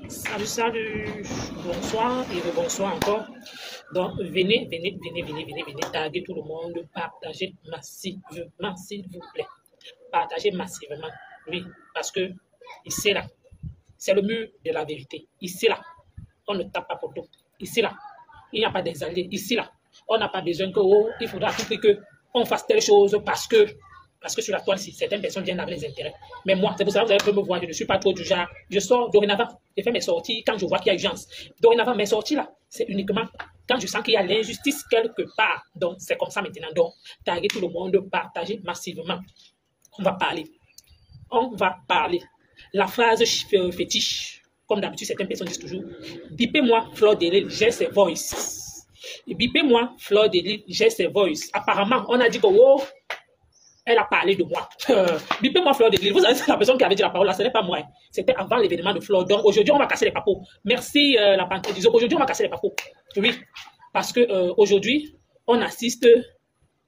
Salut, salut, bonsoir et rebonsoir encore. Donc, venez taguer tout le monde, partagez massivement, s'il vous plaît. Partagez massivement, oui, parce que ici, là, c'est le mur de la vérité. Ici, là, on ne tape pas pour tout. Ici, là, il n'y a pas des alliés. Ici, là, on n'a pas besoin que, oh, il faudra tout que on fasse telle chose parce que sur la toile, si certaines personnes viennent avec les intérêts. Mais moi, c'est pour ça que vous avez pu me voir, je ne suis pas trop du genre. Je sors dorénavant, je fais mes sorties quand je vois qu'il y a urgence. Dorénavant, mes sorties là, c'est uniquement quand je sens qu'il y a l'injustice quelque part. Donc, c'est comme ça maintenant. Donc, taguez tout le monde, partagez massivement. On va parler. On va parler. La phrase fétiche, comme d'habitude, certaines personnes disent toujours, bipez-moi Fleur de Lys, j'ai ses voice. Bipez-moi Fleur de Lys, j'ai ses voice. Apparemment, on a dit que, oh, elle a parlé de moi. Bipez-moi Fleur de Lys. Vous savez, c'est la personne qui avait dit la parole là, ce n'est pas moi. C'était avant l'événement de Fleur. Donc aujourd'hui, on va casser les papeaux. Merci la panthère. Aujourd'hui, on va casser les papeaux. Oui, parce que aujourd'hui, on assiste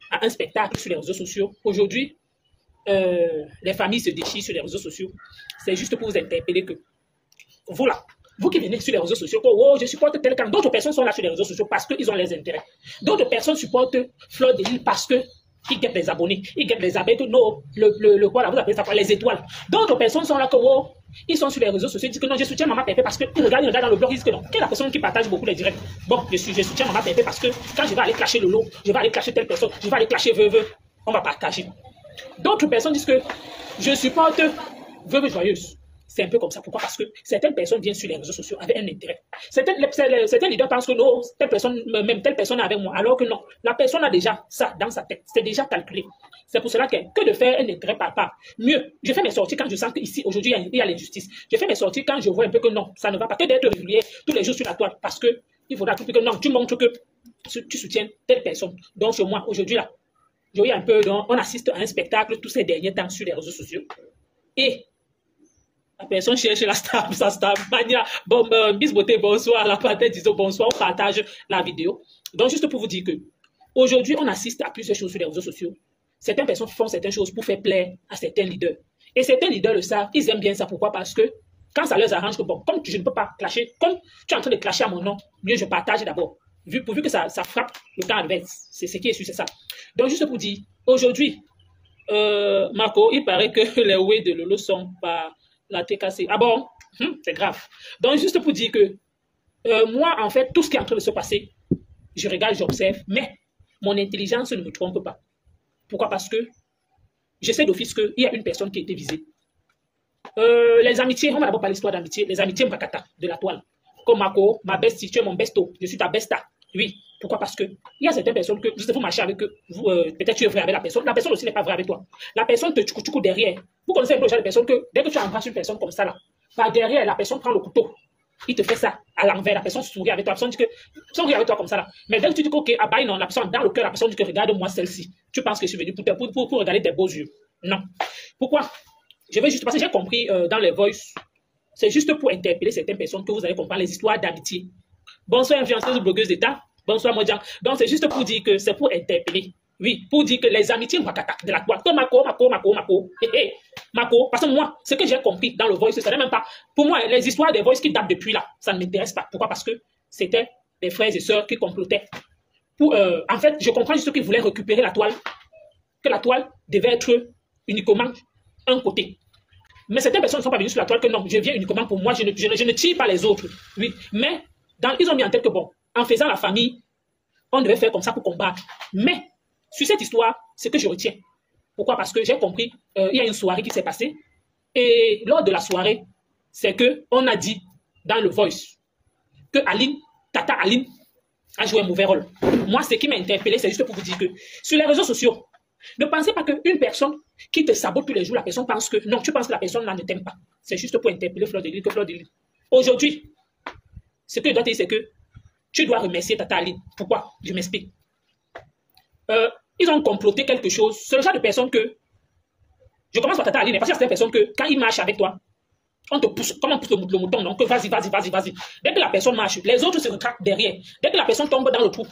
à un spectacle sur les réseaux sociaux. Aujourd'hui, les familles se déchirent sur les réseaux sociaux. C'est juste pour vous interpeller que vous là, vous qui venez sur les réseaux sociaux, oh, je supporte tel camp. D'autres personnes sont là sur les réseaux sociaux parce qu'ils ont les intérêts. D'autres personnes supportent Fleur de Lys parce que ils guettent les abonnés, ils guettent les abonnés, non, quoi là, vous appelez ça quoi, les étoiles. D'autres personnes sont là que, oh, ils sont sur les réseaux sociaux, ils disent que non, je soutiens Maman Pépé parce qu'ils regardent dans le blog, ils disent que non. Quelle est la personne qui partage beaucoup les directs? Bon, je soutiens Maman Pépé parce que quand je vais aller clasher Lolo, je vais aller clasher telle personne, je vais aller clasher Veuve, on va partager. D'autres personnes disent que je supporte Veuve Joyeuse. C'est un peu comme ça. Pourquoi? Parce que certaines personnes viennent sur les réseaux sociaux avec un intérêt. Certains leaders pensent que non, telle personne est avec moi. Alors que non, la personne a déjà ça dans sa tête. C'est déjà calculé. C'est pour cela que de faire un intérêt par part. Mieux, je fais mes sorties quand je sens qu'ici, aujourd'hui, il y a l'injustice. Je fais mes sorties quand je vois un peu que non, ça ne va pas. Que d'être régulier tous les jours sur la toile. Parce que il faudra tout que non, tu montres que tu soutiens telle personne. Donc, chez moi, aujourd'hui, là, je vois un peu, donc, on assiste à un spectacle tous ces derniers temps sur les réseaux sociaux. Et la personne cherche la star, sa star, mania, bon, Miss Beauté, bonsoir, la panthère, disons bonsoir, on partage la vidéo. Donc, juste pour vous dire que aujourd'hui, on assiste à plusieurs choses sur les réseaux sociaux. Certaines personnes font certaines choses pour faire plaisir à certains leaders. Et certains leaders le savent, ils aiment bien ça. Pourquoi? Parce que quand ça leur arrange que, bon, comme je ne peux pas clasher, comme tu es en train de clasher à mon nom, mieux je partage d'abord. Pourvu que ça frappe le camp adverse. C'est ce qui est sûr, c'est ça. Donc, juste pour dire, aujourd'hui, Marco, il paraît que les way de Lolo sont pas la TKC. Ah bon? C'est grave. Donc, juste pour dire que moi, en fait, tout ce qui est en train de se passer, je regarde, j'observe, mais mon intelligence ne me trompe pas. Pourquoi? Parce que je sais d'office qu'il y a une personne qui a été visée. Les amitiés, on va d'abord parler d'histoire d'amitié. Les amitiés Mbakata de la toile. Comme Marco, ma bestie, tu es mon besto, je suis ta besta. Oui. Pourquoi? Parce que il y a certaines personnes que vous marchez avec eux, peut-être tu es vrai avec la personne aussi n'est pas vraie avec toi. La personne te tchoukou derrière. Vous connaissez un peu le genre de personne que dès que tu embrasses une personne comme ça là, par derrière, la personne prend le couteau. Il te fait ça à l'envers, la personne sourit avec toi, la personne dit que sourit avec toi comme ça là. Mais dès que tu dis que ok, ah bah non, la personne dans le cœur, la personne dit que regarde-moi celle-ci. Tu penses que je suis venu pour regarder tes beaux yeux. Non. Pourquoi? Je vais juste parce que j'ai compris dans les voices, c'est juste pour interpeller certaines personnes que vous allez comprendre les histoires d'amitié. Bonsoir influenceuse blogueuse d'État. Bonsoir Modian. Donc c'est juste pour dire que c'est pour interpeller. Oui, pour dire que les amitiés de la toile, comme Mako. Mako, parce que moi, ce que j'ai compris dans le voice, ce n'est même pas. Pour moi, les histoires des voices qui datent depuis là, ça ne m'intéresse pas. Pourquoi? Parce que c'était des frères et sœurs qui complotaient. En fait, je comprends juste qu'ils voulaient récupérer la toile, que la toile devait être uniquement un côté. Mais certaines personnes ne sont pas venues sur la toile que non, je viens uniquement pour moi, je ne tire pas les autres. Oui, mais ils ont mis en tête que bon, en faisant la famille, on devait faire comme ça pour combattre. Mais sur cette histoire, ce que je retiens. Pourquoi? Parce que j'ai compris, il y a une soirée qui s'est passée. Et lors de la soirée, c'est qu'on a dit dans le voice que Tata Aline a joué un mauvais rôle. Moi, ce qui m'a interpellé, c'est juste pour vous dire que sur les réseaux sociaux, ne pensez pas qu'une personne qui te sabote tous les jours, la personne pense que non, tu penses que la personne là ne t'aime pas. C'est juste pour interpeller Fleur de Lys, que Fleur de Lys. Aujourd'hui, ce que je dois te dire, c'est que tu dois remercier Tata Aline. Pourquoi? Je m'explique. Ils ont comploté quelque chose. C'est le genre de personne que... Je commence par Tata Aline, parce que c'est une personne que, quand il marche avec toi, on te pousse, comme on pousse le mouton, donc vas-y. Dès que la personne marche, les autres se retractent derrière. Dès que la personne tombe dans le trou,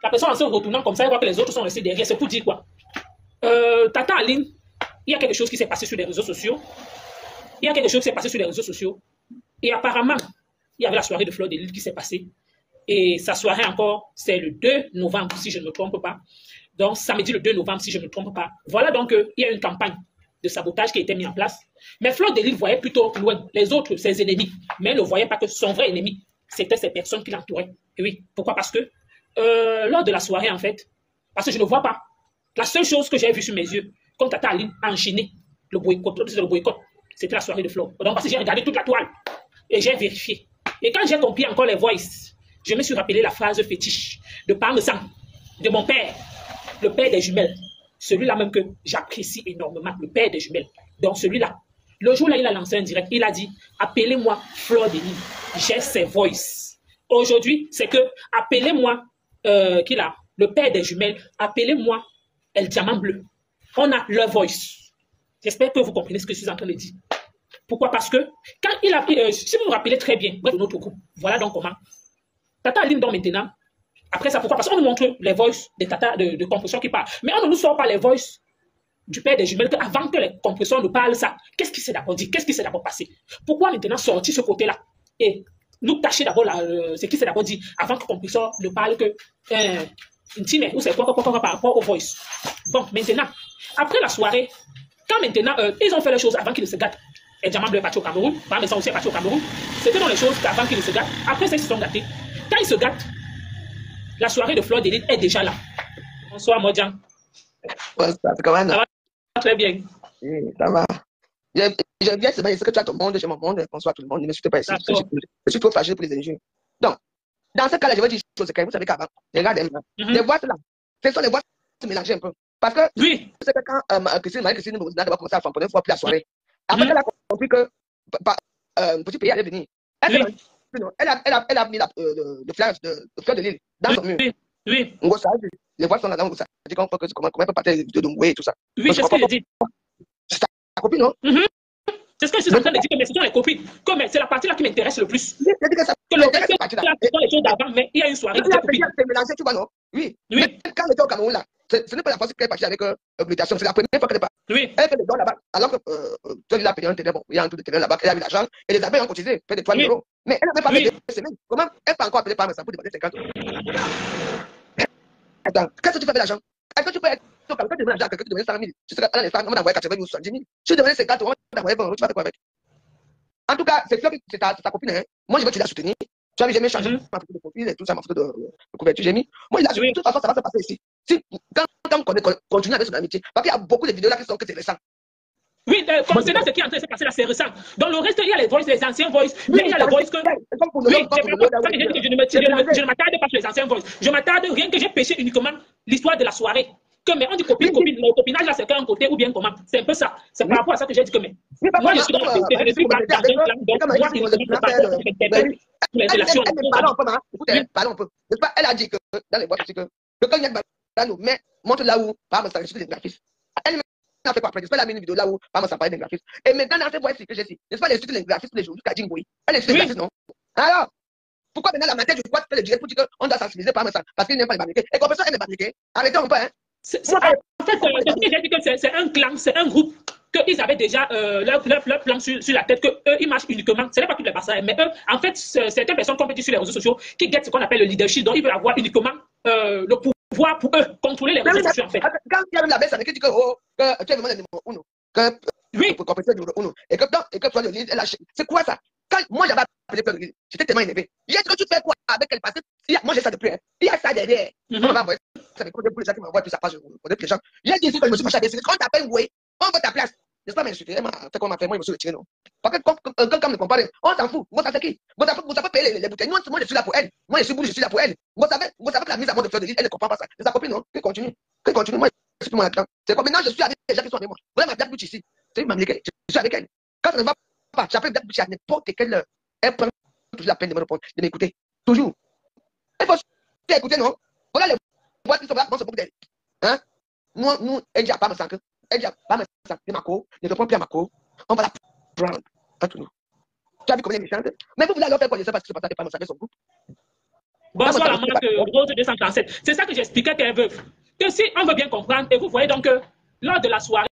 la personne en se retournant comme ça, elle voit que les autres sont restés derrière. C'est pour dire quoi? Tata Aline, il y a quelque chose qui s'est passé sur les réseaux sociaux. Et apparemment, il y avait la soirée de Fleur de Lys qui s'est passée. Et sa soirée encore, c'est le 2 novembre, si je ne me trompe pas. Donc, samedi le 2 novembre, si je ne me trompe pas. Voilà donc, il y a une campagne de sabotage qui a été mise en place. Mais Fleur de Lys voyait plutôt loin les autres, ses ennemis. Mais elle ne voyait pas que son vrai ennemi, c'était ces personnes qui l'entouraient. Et oui, pourquoi? Parce que lors de la soirée, en fait, parce que je ne vois pas. La seule chose que j'ai vue sur mes yeux, quand Tata Aline a enchaîné le boycott, c'était la soirée de Fleur. Donc, parce que j'ai regardé toute la toile et j'ai vérifié. Et quand j'ai compris encore les voices, je me suis rappelé la phrase fétiche de Parmesan, de mon père, le père des jumelles. Celui-là même que j'apprécie énormément, le père des jumelles. Donc celui-là, le jour-là, il a lancé un direct, il a dit, appelez-moi Fleur de Lys, j'ai ses voices. Aujourd'hui, c'est que, appelez-moi, le père des jumelles, appelez-moi El Diamant Bleu. On a leur voice. J'espère que vous comprenez ce que je suis en train de dire. Pourquoi? Parce que, quand il a, si vous vous rappelez très bien, bref, notre groupe, voilà donc comment. Tata Aline, donc maintenant, après ça, pourquoi? Parce qu'on nous montre les voices des tata de compression qui parlent. Mais on ne nous sort pas les voices du père des jumelles avant que les compresseurs nous parlent ça. Qu'est-ce qui s'est d'abord dit? Qu'est-ce qui s'est d'abord passé? Pourquoi maintenant sortir ce côté-là et nous cacher d'abord ce qui s'est d'abord dit avant que le compresseur ne parle que une time ou c'est quoi par rapport aux voices. Bon, maintenant, après la soirée, quand maintenant ils ont fait les choses avant qu'ils ne se gâtent. Et Diamant Bleu est parti au Cameroun, Parmesan aussi est parti au Cameroun. C'était dans les choses avant qu'ils ne se gâtent. Après ça, ils se sont gâtés. Quand ils se gâtent, la soirée de Fleur de Lys est déjà là. Bonsoir, Modjan. Bonsoir, comment ça va très bien. Oui, ça va. Je viens seulement, ce que tu as ton monde, j'ai mon monde. Bonsoir tout le monde, ne me suis pas ici. Je suis trop fragile pour les énergies. Donc, dans ce cas-là, je vais dire une chose, vous savez qu'avant, regardez-moi, les voix là, ce sont les voix se mélanger un peu. Parce que, oui, c'est que quand Christine va commencer à faire une fois pour la soirée, après qu'elle a compris que petit pays allait venir, elle a mis le flash de Fleur de Lys dans son mur. Oui. Les voix sont là-dedans, ça dit comment on peut partir de Dongoué et tout ça. Oui, c'est ce que je dis. C'est ta copine, non? C'est ce que je suis en train de dire, mais ce sont les copines. C'est la partie là qui m'intéresse le plus. Que le reste, c'est les choses d'avant, mais il y a une soirée. C'est mélangé, tu vois, non? Oui. Mais quand elle était au Cameroun, là, ce n'est pas la fois qu'elle est partie avec Mutation, c'est la première fois qu'elle est partie. Oui. Elle fait des dons là-bas, alors que tu as payé un terrain, bon, il y a un peu de terrain là-bas, elle a mis l'argent, et les abeilles ont cotisé, fait des 3 000 euros. Mais elle n'a même pas fait 2 semaines. Comment elle peut encore appeler par exemple pour demander 50 euros? Attends, qu'est-ce que tu fais avec l'argent? Est-ce que tu peux être au Cameroun, quand tu demandes l'argent à quelqu'un, tu demandes 100 000, tu seras à l'instant, on va envoyer 80 000 ou 70 000. Si tu demandes 50 euros, on va envoyer 20 euros, tu vas faire quoi avec? En tout cas, c'est sûr que c'est ta copine, hein. Moi, je veux te la soutenir. Tu as vu, j'ai mis changer ma photo de profil et tout ça, ma photo de couverture, j'ai mis. Moi, il a de toute façon, ça va se passer ici. Si, quand on continue avec son amitié, parce qu'il y a beaucoup de vidéos là qui sont que c'est récent. Oui, concernant ce qui est en train de se passer là, c'est récent. Dans le reste, il y a les voices, les anciens voices, mais il y a les voices que. Oui, je ne m'attarde pas sur les anciens voices. Je m'attarde rien que j'ai pêché uniquement l'histoire de la soirée. Que mais on dit copine, le copinage là, c'est qu'un côté ou bien comment? C'est un peu ça. C'est par rapport à ça que j'ai dit que mais. Moi, je suis dans je ne suis pas dans un plan, donc moi, je ne peux pas les relations. Parlons un peu. Elle a dit que dans les boîtes, que quand il y a dans nous, mais montre là où, par exemple, je suis des graphistes. Elle n'a fait quoi après? J'espère la une vidéo là où, par exemple, ça parlait des graphistes. Et maintenant, dans ces voici que j'ai dit, n'est-ce pas les études des graphistes tous les jours, jusqu'à Djingboui. Elle est des graphistes, non? Alors, pourquoi maintenant la matière du droit fait le direct pour dire qu'on doit sensibiliser par exemple, parce qu'il n'aime pas les fabriquer? Et comme ça, elle est fabriquée. Arrêtez un peu, hein? En fait, j'ai dit que c'est un clan, c'est un groupe, qu'ils avaient déjà leur plan sur la tête, qu'eux, ils marchent uniquement. Ce n'est pas toutes les personnes, mais eux, en fait, certaines personnes qu'on peut dire sur les réseaux sociaux qui guettent ce qu'on appelle le leadership, donc ils veulent avoir uniquement le pouvoir pour eux, contrôler les réseaux sociaux, en fait. Quand il y a même la baisse, qui dit que tu es vraiment le numéro 1, oui, pour compétition numéro 1, et que toi, le lead, elle a. C'est quoi ça? Quand moi, j'avais appelé Fleur de Lys, j'étais tellement énervé. J'ai dit que tu fais quoi avec elle? Parce que moi, j'ai ça depuis. Il y a ça derrière. On va voir. Ça pour les gens qui m'envoient plus sa page. Les gens. J'ai dit que je me suis fâché avec elle. Quand t'appelles, oui, on veut ta place. N'est-ce pas m'insulter? Elle m'a fait comme fait, moi, je me suis retiré, non? Parce que quand quelqu'un me compare, on s'en fout. Moi, ça fait qui? Vous savez payer les bouteilles. Moi, je suis là pour elle. Moi, je suis là pour elle. Vous savez que la mise à mort de Fleur de Lys, elle ne comprend pas ça. C'est sa copine, non? Qui continue. Moi, je suis tout mon là-dedans. C'est comme maintenant, je suis avec les gens qui sont avec moi. Voilà ma Black Butch ici. C'est ma je suis avec elle. Quand ça ne va pas, j'appelle Black Butch à n'importe quelle heure. Elle prend toujours la peine de m'écouter. Toujours. Il faut écouter, non? Voilà les voix qui sont là, bon, c'est beaucoup d'elle. Hein? Nous, elle dit à pas me sank. Elle dit à pas me sank. C'est Mako. Ne répond plus à Mako. On va la prendre. Pas tout nous. Tu as vu comment elle est méchante? Mais vous voulez alors faire quoi? Je sais pas ce qui se passe avec pas me sank son groupe. Bonsoir, la marque Rose 237. C'est ça que j'expliquais qu'elle veut. Que si on veut bien comprendre, et vous voyez donc que lors de la soirée,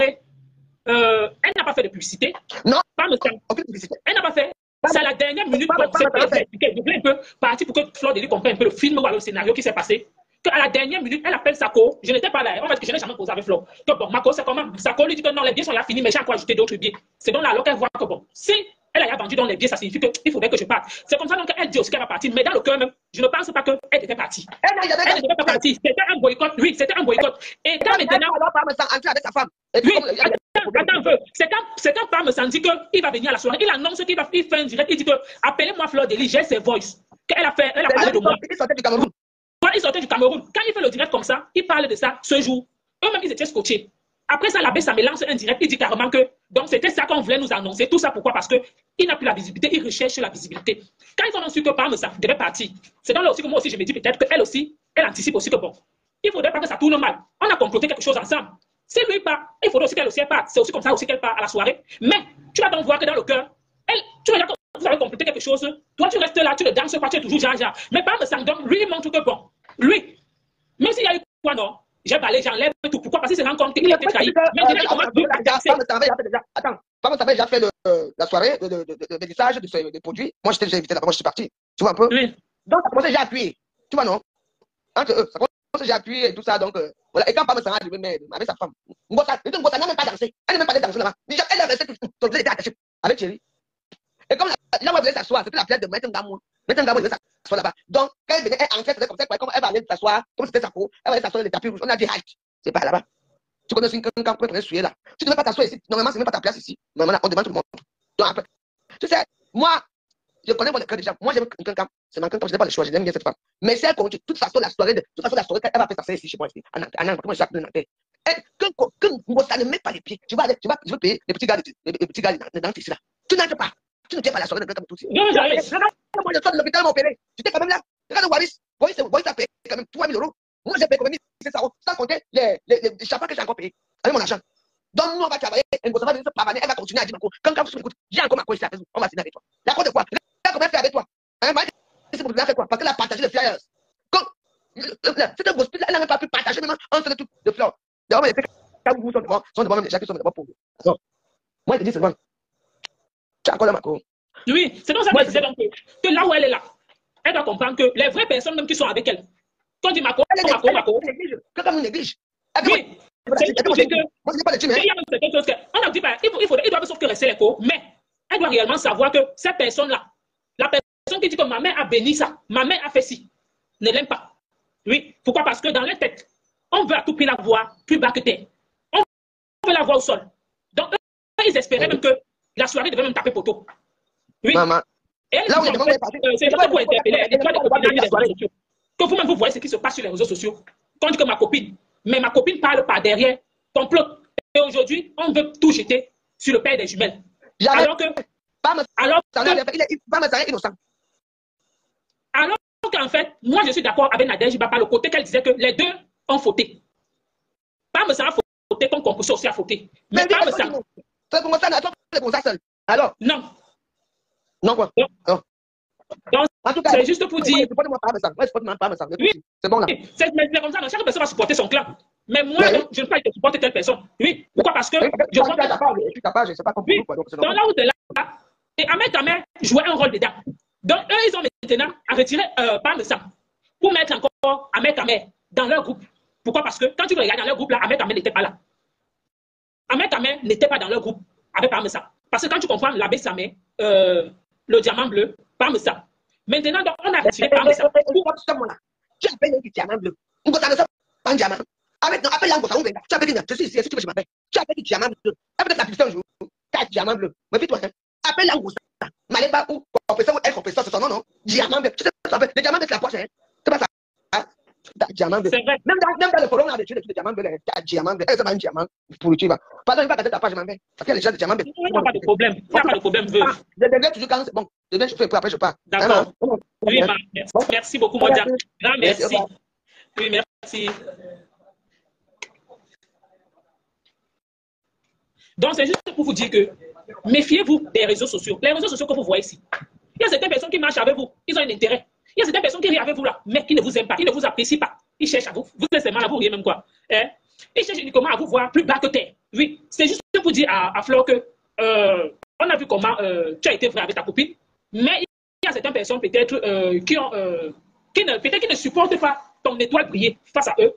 elle n'a pas fait de publicité. Non. Pas me sank. Aucune publicité. Elle n'a pas fait C'est à la dernière minute, bon, c'est pour expliquer, je voulais un peu partir pour que Fleur de Lis comprenne un peu le film ou alors le scénario qui s'est passé. Qu'à la dernière minute, elle appelle Sako. Je n'étais pas là. En fait, je n'ai jamais posé avec Fleur. Que bon, Mako, c'est comment? Sako lui dit que non, les billets sont là finis, mais j'ai encore ajouté d'autres billets. C'est donc là alors qu'elle voit que bon, si elle a vendu dans les billets, ça signifie qu'il faudrait que je parte. C'est comme ça donc qu'elle dit aussi qu'elle va partir. Mais dans le cœur même, je ne pense pas qu'elle était partie. Elle n'était pas partie. C'était un boycott. Oui, c'était un boycott. Et quand maintenant. Avec sa femme. Oui, attends un peu. C'est quand Parmesan dit qu'il va venir à la soirée. Il annonce qu'il va faire un direct. Il dit que appelez-moi Fleur de Lis, j'ai ses voices. Elle a parlé de moi. Il sortait du Cameroun. Quand il sortait du Cameroun, quand il fait le direct comme ça, il parle de ça ce jour. Eux-mêmes, ils étaient scotchés. Après ça, l'abbé Samé lance un direct. Il dit carrément que donc c'était ça qu'on voulait nous annoncer. Tout ça pourquoi? Parce qu'il n'a plus la visibilité. Il recherche la visibilité. Quand ils ont su que Parmesan devait partir, c'est dans là aussi que moi aussi je me dis peut-être qu'elle aussi, elle anticipe aussi que bon, il ne faudrait pas que ça tourne mal. On a comploté quelque chose ensemble. Si lui part, il faudrait aussi qu'elle aussi parte. C'est aussi comme ça aussi qu'elle part à la soirée. Mais tu vas donc voir que dans le cœur, tu vas dire que vous avez complété quelque chose. Toi, tu restes là, tu le danses pas, tu es toujours genre. Mais Parmesan, donc, lui, il montre que bon, lui, même s'il y a eu quoi, non, j'ai parlé, j'enlève tout. Pourquoi? Parce qu'il se rend compte qu'il a été trahi. Attends, Parmesan avait déjà fait la soirée de vernissage des produits. Moi, j'étais invité là-bas, moi, je suis parti. Tu vois un peu? Oui. Donc, ça commençait déjà à appuyer. Tu vois, non? Entre eux, ça commençait déjà à appuyer et tout ça. Donc, voilà. Et quand Parmesan a arrivé, avec sa femme, Ngossa n'a même pas dansé. Elle n'a même pas dansé là-bas. Elle a resté, son était attaché avec Thierry. Et comme là où elle voulait s'asseoir, c'était la place de Maître Ngamou. Maître Ngamou devait s'asseoir là-bas. Donc, quand elle venait, elle entrait, comme ça, comme elle va aller s'asseoir, comme c'était sa peau, elle va aller s'asseoir dans les tapis rouges. On a dit, halt, c'est pas là-bas. Tu connais aussi quand on est souillé là. Tu ne devais pas t'asseoir ici. Normalement, c'est même pas ta place ici. Normalement, on demande tout le monde. Donc, après, tu sais, moi, je connais mon école déjà. Moi, j'aime quelqu'un. C'est ma quelqu'un, je n'ai pas le choix. Je l'aime bien cette femme. Mais si elle continue, de toute façon, la soirée, elle va faire ça ici chez moi ici. En Nantes, comment je s'appelle Nantais. Quand ça ne met pas les pieds, je veux payer les petits gars de Nantes ici là. Tu n'entres pas. Tu ne tiens pas la soirée de quelqu'un comme tout. Non, j'arrive. Moi, je sors de l'hôpital, mon péré. J'étais quand même là. Regarde Waris. Waris a payé quand même 3 000 €. Moi, j'ai payé quand même 1 500 €. Sans compter les chapeaux que j'ai encore payé. Avec mon argent. Donc, nous, on va travailler. Elle va continuer à dire quand tu m'écoutes, j'ai encore ma cour ici à on va signer avec toi. La cour de quoi? Là, comment elle fait avec toi? C'est pour faire quoi? Parce qu'elle a partagé les flyers. C'était un gospel, elle n'a même pas pu partager même un seul truc de fleurs. D'ailleurs, les gens sont devant même les gens qui sont devant pauvres. Moi, je te dis seulement. Tu as encore ma cour. Oui, c'est dans ça que je disais donc que là où elle est là, elle doit comprendre que les vraies personnes même qui sont avec elle, quand on dit Mako, Quand on néglige. Oui, c'est pour dire que il y a certaines choses qu'on a dit, il doit sauf que rester les cours, mais elle doit réellement savoir que cette personne-là, la personne qui dit que ma mère a béni ça, ma mère a fait ci, ne l'aime pas. Oui, pourquoi? Parce que dans leur tête, on veut à tout prix la voir plus bas que terre. On veut la voir au sol. Donc, eux, ils espéraient même que la soirée devait même taper poteau. Oui. Maman. Et là où c'est juste pour interpeller les toits des réseaux sociaux. Que vous-même, vous voyez ce qui se passe sur les réseaux sociaux. Quand on dit que ma copine, mais ma copine parle par derrière, complote. Et aujourd'hui, on veut tout jeter sur le père des jumelles. Alors qu'en fait, moi, je suis d'accord avec Nadège Bapa, le côté qu'elle disait que les deux ont fauté. Parmesan a fauté comme Compousseau aussi a fauté. Mais Parmesan. C'est pour ça, c'est pour ça seul. Alors? Non. Non, quoi? Non. Donc, c'est juste pour dire. Oui, c'est bon là. C'est comme ça, chaque personne va supporter son clan. Mais moi, je ne peux pas supporter telle personne. Oui. Pourquoi? Parce que je crois que. Je suis capable, je ne sais pas comprendre pourquoi. Donc là où tu es là, et Ahmed Tamer jouait un rôle dedans. Donc eux, ils ont maintenant à retirer Parmesan pour mettre encore Ahmed Tamer dans leur groupe. Pourquoi? Parce que quand tu regardes dans leur groupe là, Ahmed Tamer n'était pas là. Ahmed Tamer n'était pas dans leur groupe avec Parmesan. Parce que quand tu comprends l'abbé Samé, le diamant bleu, Parmesan. Maintenant, donc, on a retiré Parmesan. Tu appelles un diamant bleu. On ne pas un diamant. Appelle un diamant bleu. Tu appelles une. Je suis ici, si tu veux, je m'appelle. Tu appelles un diamant bleu. Appelle la publicité un jour. 4 diamants bleus. Mais fais-toi, appelle un goussa. Maléba ou confesseur ou elle confesseur, c'est son nom, non? Diamant bleu. Tu sais ce que ça fait? Les diamants bleus, c'est la poche, hein? C'est pas ça. Diamant bleu. Même dans le forum, on a des diamants bleus. Diamant bleu. C'est pas un diamant pour le tuer. Par exemple, il va casser ta page, je m'en vais. Parce qu'il y a les gens de diamant bleu. Il n'y a pas de problème. Il n'y a pas de problème. Je deviens toujours quand c'est bon. Je viens, je fais, après je pars. D'accord. Oui, merci beaucoup, Modia. Grand merci. Oui, merci. Donc, c'est juste pour vous dire que méfiez-vous des réseaux sociaux. Les réseaux sociaux que vous voyez ici. Il y a certaines personnes qui marchent avec vous. Ils ont un intérêt. Il y a certaines personnes qui rient avec vous là, mais qui ne vous aiment pas. Ils ne vous apprécient pas. Ils cherchent à vous. Vous êtes seulement là, vous riez même quoi. Ils cherchent uniquement à vous voir plus bas que terre. Oui, c'est juste pour dire à Flore que on a vu comment tu as été vrai avec ta copine. Mais il y a certaines personnes peut-être qui ne supportent pas ton étoile briller face à eux.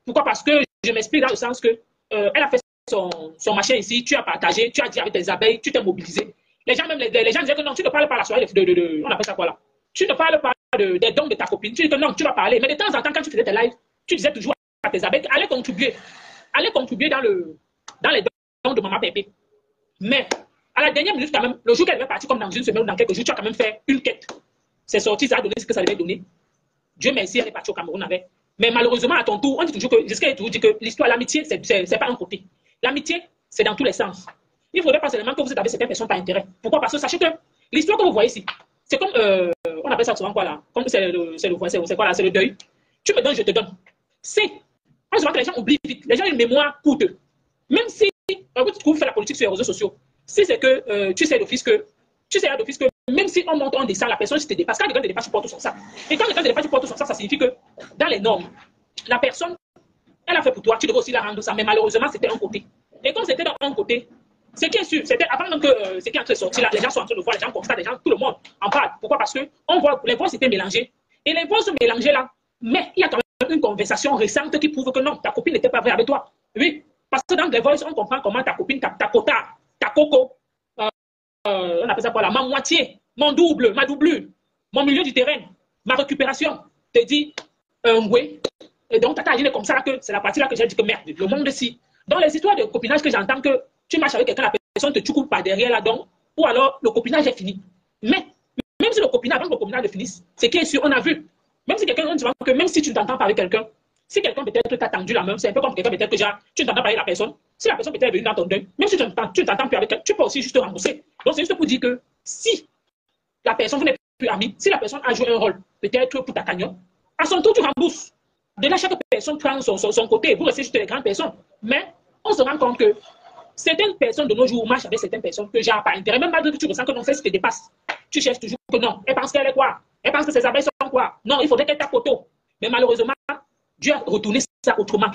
Pourquoi? Parce que je m'explique dans le sens que elle a fait son machin ici, tu as partagé, tu as dit avec tes abeilles, tu t'es mobilisé. Les gens disaient que non, tu ne parles pas à la soirée on appelle ça quoi là? Tu ne parles pas des dons de ta copine. Tu dis que non, tu vas parler. Mais de temps en temps, quand tu faisais tes lives, tu disais toujours à tes abeilles, allez contribuer dans les dons de Maman Pépé. Mais à la dernière minute, quand même, le jour qu'elle devait partir, comme dans une semaine ou dans quelques jours, tu as quand même fait une quête. C'est sorti, ça a donné ce que ça devait donner. Dieu merci, elle est partie au Cameroun avec. Mais malheureusement, à ton tour, on dit toujours que, jusqu'à toujours dit que l'histoire, l'amitié, c'est pas un côté. L'amitié, c'est dans tous les sens. Il ne faudrait pas seulement que vous êtes avec certaines personnes par intérêt. Pourquoi? Parce que sachez que l'histoire que vous voyez ici, c'est comme, on appelle ça souvent quoi là? Comme c'est quoi là? C'est le deuil. Tu me donnes, je te donne. C'est, on se voit que les gens oublient vite. Les gens ont une mémoire courte. Même si, vous faites la politique sur les réseaux sociaux, si c'est que tu sais d'office que même si on monte, on descend, la personne, si te dépasse, quand quelqu'un te dépasse, tu portes son sac. Et quand quelqu'un te dépasse, tu portes son sac, ça signifie que dans les normes, la personne, elle a fait pour toi, tu devais aussi la rendre ça. Mais malheureusement, c'était un côté. Et comme c'était dans un côté, ce qui est sûr, c'était avant même que ce qui est en train de sortir là, les gens sont en train de voir, les gens constatent, les gens, tout le monde en parle. Pourquoi? Parce que on voit, les voix s'étaient mélangées. Et les voix se mélangeaient là. Mais il y a quand même une conversation récente qui prouve que non, ta copine n'était pas vraie avec toi. Oui. Parce que dans les voix, on comprend comment ta copine, ta coco, on appelle ça quoi là, ma moitié, mon double, ma doublure, mon milieu du terrain, ma récupération, te dit oui. Et donc, tata est comme ça que c'est la partie là que j'ai dit que merde, le monde si. Dans les histoires de copinage que j'entends que tu marches avec quelqu'un, la personne te coupe par derrière là, donc, ou alors le copinage est fini. Mais même si le copinage, avant que le copinage ne finisse, c'est qui est sûr, on a vu. Même si quelqu'un, on dit que même si tu ne t'entends pas avec quelqu'un, si quelqu'un peut-être t'a tendu la main, c'est un peu comme quelqu'un peut-être que tu ne t'entends pas avec la personne. Si la personne peut-être est venue dans ton deuil, même si tu ne t'entends plus avec elle, tu peux aussi juste te rembourser. Donc c'est juste pour dire que si la personne, vous n'êtes plus amis, si la personne a joué un rôle, peut-être pour ta cagnon, à son tour, tu rembourses. De là, chaque personne prend son côté, vous restez juste les grandes personnes. Mais on se rend compte que certaines personnes de nos jours marchent avec certaines personnes que j'ai pas intérêt, même malgré que tu ressens que non, c'est ce qui te dépasse. Tu cherches toujours que non. Elle pense qu'elle est quoi? Elle pense que ses abeilles sont quoi? Non, il faudrait qu'elle tape auto. Mais malheureusement, Dieu a retourné ça autrement.